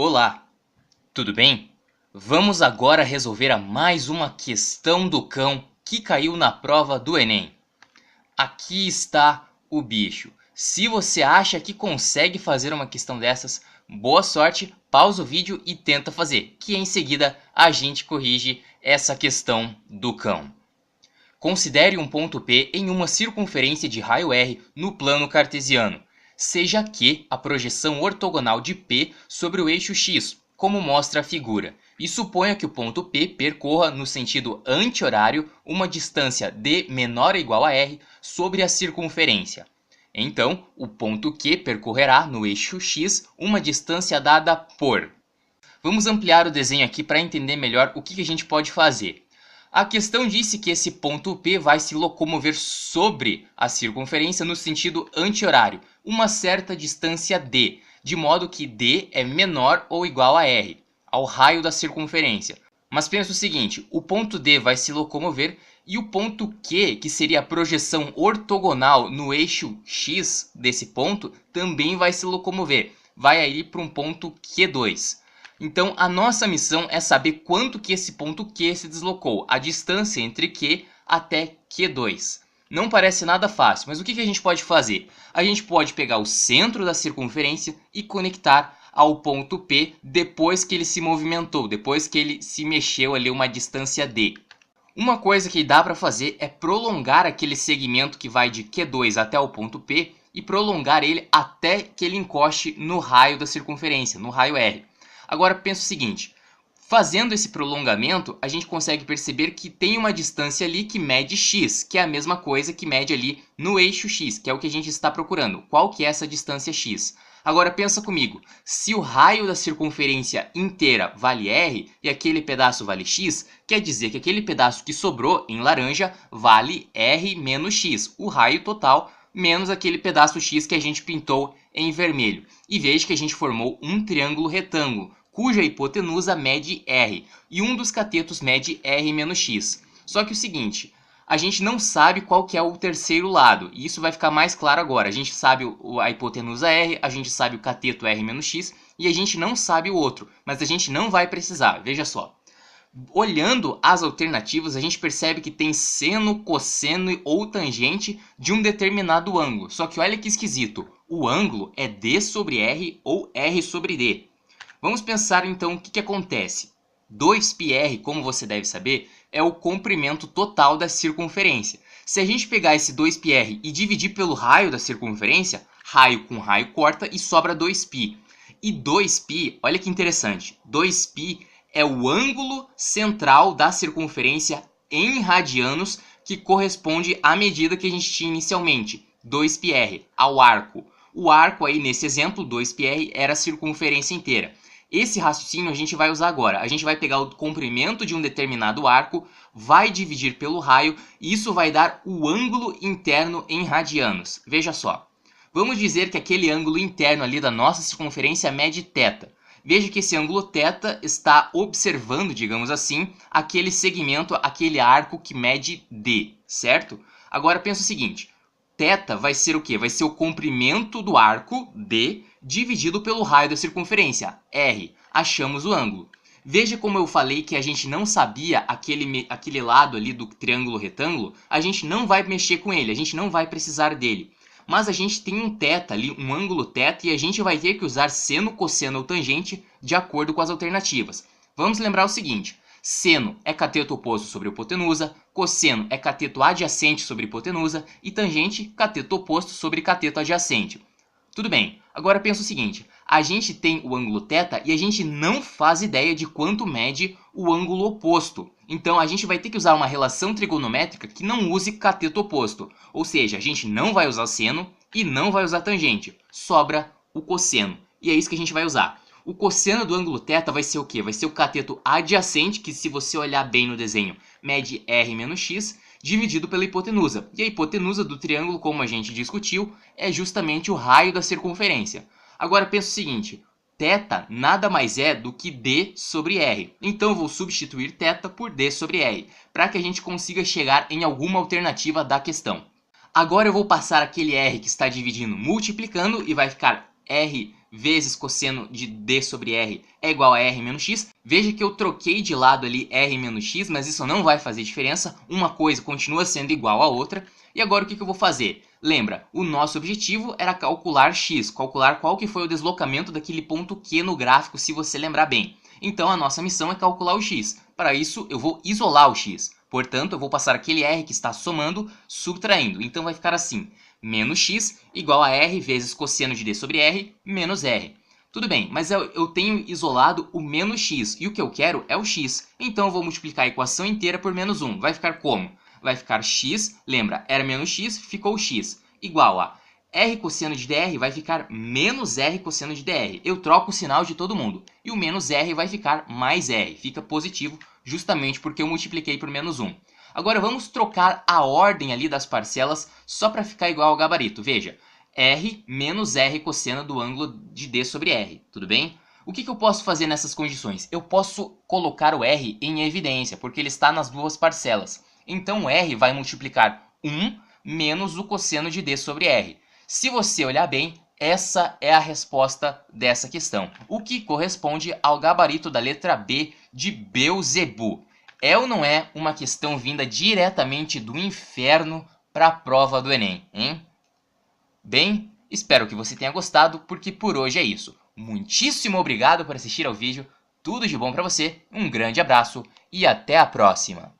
Olá, tudo bem? Vamos agora resolver mais uma questão do cão que caiu na prova do Enem. Aqui está o bicho. Se você acha que consegue fazer uma questão dessas, boa sorte, pausa o vídeo e tenta fazer, que em seguida a gente corrige essa questão do cão. Considere um ponto P em uma circunferência de raio R no plano cartesiano, seja Q a projeção ortogonal de P sobre o eixo X, como mostra a figura, e suponha que o ponto P percorra no sentido anti-horário uma distância d menor ou igual a R sobre a circunferência. Então, o ponto Q percorrerá no eixo X uma distância dada por... Vamos ampliar o desenho aqui para entender melhor o que a gente pode fazer. A questão disse que esse ponto P vai se locomover sobre a circunferência no sentido anti-horário, uma certa distância d, de modo que d é menor ou igual a r, ao raio da circunferência. Mas pensa o seguinte, o ponto D vai se locomover e o ponto Q, que seria a projeção ortogonal no eixo X desse ponto, também vai se locomover, vai aí para um ponto Q2. Então, a nossa missão é saber quanto que esse ponto Q se deslocou, a distância entre Q até Q2. Não parece nada fácil, mas o que a gente pode fazer? A gente pode pegar o centro da circunferência e conectar ao ponto P depois que ele se movimentou, depois que ele se mexeu ali uma distância D. Uma coisa que dá para fazer é prolongar aquele segmento que vai de Q2 até o ponto P e prolongar ele até que ele encoste no raio da circunferência, no raio R. Agora pensa o seguinte, fazendo esse prolongamento, a gente consegue perceber que tem uma distância ali que mede x, que é a mesma coisa que mede ali no eixo x, que é o que a gente está procurando. Qual que é essa distância x? Agora pensa comigo, se o raio da circunferência inteira vale r e aquele pedaço vale x, quer dizer que aquele pedaço que sobrou em laranja vale r menos x, o raio total menos aquele pedaço x que a gente pintou em vermelho. E veja que a gente formou um triângulo retângulo, cuja hipotenusa mede r, e um dos catetos mede r menos x. Só que o seguinte, a gente não sabe qual que é o terceiro lado, e isso vai ficar mais claro agora. A gente sabe a hipotenusa r, a gente sabe o cateto r menos x, e a gente não sabe o outro, mas a gente não vai precisar, veja só. Olhando as alternativas, a gente percebe que tem seno, cosseno ou tangente de um determinado ângulo. Só que olha que esquisito, o ângulo é d sobre r ou r sobre d. Vamos pensar então o que acontece. 2πr, como você deve saber, é o comprimento total da circunferência. Se a gente pegar esse 2πr e dividir pelo raio da circunferência, raio com raio corta e sobra 2π. E 2π, olha que interessante, 2π é o ângulo central da circunferência em radianos que corresponde à medida que a gente tinha inicialmente, 2πr, ao arco. O arco aí nesse exemplo, 2πr, era a circunferência inteira. Esse raciocínio a gente vai usar agora. A gente vai pegar o comprimento de um determinado arco, vai dividir pelo raio e isso vai dar o ângulo interno em radianos. Veja só. Vamos dizer que aquele ângulo interno ali da nossa circunferência mede θ. Veja que esse ângulo θ está observando, digamos assim, aquele segmento, aquele arco que mede d, certo? Agora pensa o seguinte, θ vai ser o quê? Vai ser o comprimento do arco, d, dividido pelo raio da circunferência, r. Achamos o ângulo. Veja como eu falei que a gente não sabia aquele lado ali do triângulo retângulo, a gente não vai mexer com ele, a gente não vai precisar dele. Mas a gente tem um θ ali, um ângulo θ, e a gente vai ter que usar seno, cosseno ou tangente de acordo com as alternativas. Vamos lembrar o seguinte, seno é cateto oposto sobre hipotenusa, cosseno é cateto adjacente sobre hipotenusa e tangente, cateto oposto sobre cateto adjacente. Tudo bem, agora pensa o seguinte, a gente tem o ângulo θ e a gente não faz ideia de quanto mede o ângulo oposto. Então a gente vai ter que usar uma relação trigonométrica que não use cateto oposto. Ou seja, a gente não vai usar seno e não vai usar tangente. Sobra o cosseno. E é isso que a gente vai usar. O cosseno do ângulo θ vai ser o quê? Vai ser o cateto adjacente, que se você olhar bem no desenho, mede r menos x, dividido pela hipotenusa. E a hipotenusa do triângulo, como a gente discutiu, é justamente o raio da circunferência. Agora pensa o seguinte, θ nada mais é do que d sobre r. Então eu vou substituir θ por d sobre r, para que a gente consiga chegar em alguma alternativa da questão. Agora eu vou passar aquele r que está dividindo multiplicando e vai ficar r vezes cosseno de D sobre R é igual a R menos X. Veja que eu troquei de lado ali R menos X, mas isso não vai fazer diferença. Uma coisa continua sendo igual à outra. E agora o que eu vou fazer? Lembra, o nosso objetivo era calcular X, calcular qual que foi o deslocamento daquele ponto Q no gráfico, se você lembrar bem. Então a nossa missão é calcular o X. Para isso eu vou isolar o X. Portanto, eu vou passar aquele R que está somando, subtraindo. Então vai ficar assim, menos X igual a R vezes cosseno de D sobre R menos R. Tudo bem, mas eu tenho isolado o menos X e o que eu quero é o X. Então eu vou multiplicar a equação inteira por menos 1. Vai ficar como? Vai ficar X, lembra, era menos X, ficou X, igual a R cosseno de DR vai ficar menos R cosseno de DR. Eu troco o sinal de todo mundo. E o menos R vai ficar mais R. Fica positivo justamente porque eu multipliquei por menos 1. Agora vamos trocar a ordem ali das parcelas só para ficar igual ao gabarito. Veja, R menos R cosseno do ângulo de D sobre R. Tudo bem? O que eu posso fazer nessas condições? Eu posso colocar o R em evidência, porque ele está nas duas parcelas. Então o R vai multiplicar 1 menos o cosseno de D sobre R. Se você olhar bem, essa é a resposta dessa questão, o que corresponde ao gabarito da letra B de Beelzebub. É ou não é uma questão vinda diretamente do inferno para a prova do Enem, hein? Bem, espero que você tenha gostado, porque por hoje é isso. Muitíssimo obrigado por assistir ao vídeo, tudo de bom para você, um grande abraço e até a próxima!